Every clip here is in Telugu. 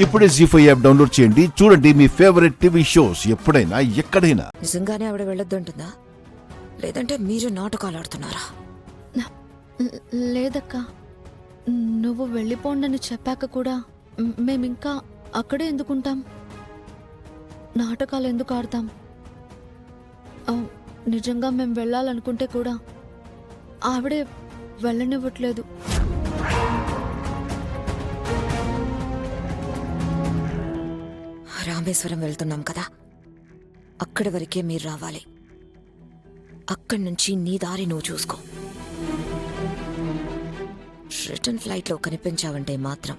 ఇప్పుడే జీ5 యాప్ డౌన్లోడ్ చేయండి. చూడండి మీ ఫేవరెట్ టీవీ షోస్ ఎప్పుడైనా ఎక్కడైనా. నిజంగానే ఆవిడ వెళ్ళొద్దంటుందా, లేదంటే మీరు నాటకాలు ఆడుతున్నారా? లేదక్క, నువ్వు వెళ్ళిపోండని చెప్పాక కూడా మేమింకా అక్కడే ఎందుకుంటాం? నాటకాలు ఎందుకు ఆడతాం? నిజంగా మేము వెళ్ళాలనుకుంటే కూడా ఆవిడే వెళ్ళనివ్వట్లేదు. రామేశ్వరం వెళ్తున్నాం కదా, అక్కడి వరకే మీరు రావాలి. అక్కడి నుంచి నీ దారి నువ్వు చూసుకో. రిటర్న్ ఫ్లైట్లో కనిపించావంటే మాత్రం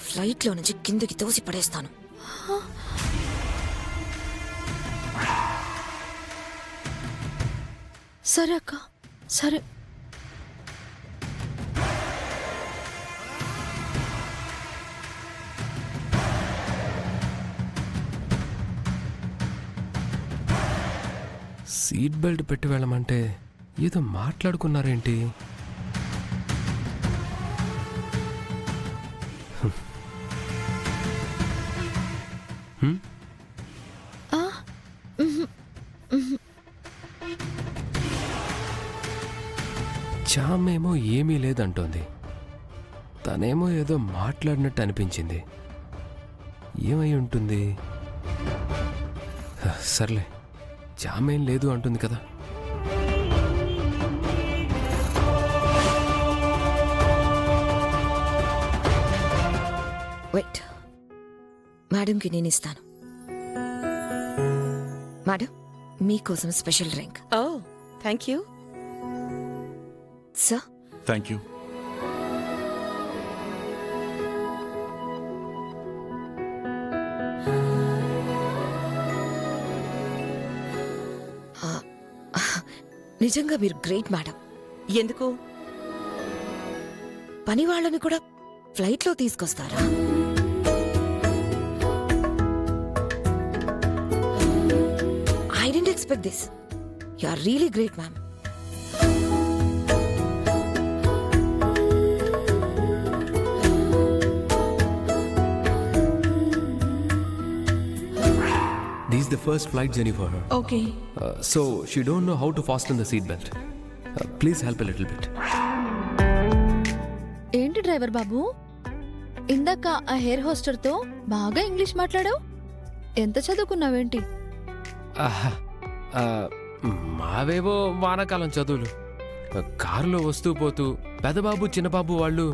ఫ్లైట్లో నుంచి కిందకి తోసి పడేస్తాను. సరే అక్క, సరే. సీట్ బెల్ట్ పెట్టి వెళ్ళమంటే ఏదో మాట్లాడుకున్నారేంటి? చామేమో ఏమీ లేదంటోంది, తనేమో ఏదో మాట్లాడినట్టు అనిపించింది. ఏమై ఉంటుంది? సర్లే, జామేం లేదు అంటుంది కదా. వెయిట్, మేడంకి నేను ఇస్తాను. మేడం, మీకోసం special drink. Oh, thank you sir. Thank you. నిజంగా మీరు గ్రేట్ మేడం. ఎందుకు? పని వాళ్ళని కూడా ఫ్లైట్లో తీసుకొస్తారా? I didn't expect this. You are really great ma'am. This is the first flight journey for her. Okay. So she don't know how to fasten the seat belt. Please help a little bit. ఏంటి డ్రైవర్ బాబు, ఇందాక ఆ హెయిర్ హోస్టర్తో బాగా ఇంగ్లీష్ మాట్లాడావు. ఎంత చదువుకున్నావేంటి? మావేవో వానాకాలం చదువులు. కారులో వస్తూ పోతూ పెదబాబు చిన్నబాబు వాళ్ళు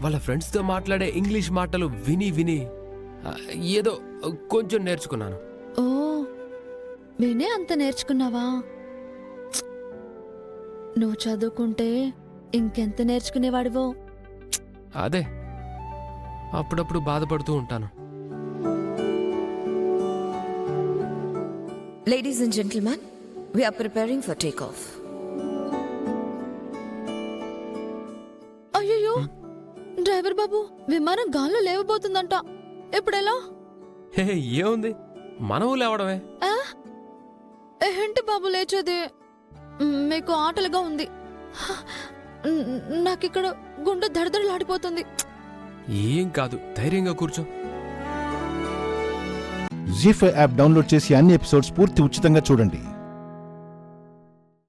వాళ్ళ ఫ్రెండ్స్తో మాట్లాడే ఇంగ్లీష్ మాటలు విని విని ఏదో కొంచెం నేర్చుకున్నాను. ఓ, వినే అంత నేర్చుకున్నావా? నువ్వు చదువుకుంటే ఇంకెంత నేర్చుకునేవాడివో. అదే అప్పుడప్పుడు బాధపడుతూ ఉంటాను. Ladies and gentlemen, we are preparing for takeoff. అయ్యో, డ్రైవర్ బాబు, విమానం గాల్లో లేవబోతుందంట. ఎప్పుడెలా? హే, ఏముంది, మనము లేవడమే. ఏంటి బాబు లేచేది? మీకు ఆటలుగా ఉంది. నాకిక్కడ గుండె దడదడలాడిపోతుంది. ఏం కాదు, ధైర్యంగా కూర్చో. జీ5 యాప్ డౌన్లోడ్ చేసి అన్ని ఎపిసోడ్స్ పూర్తి ఉచితంగా చూడండి.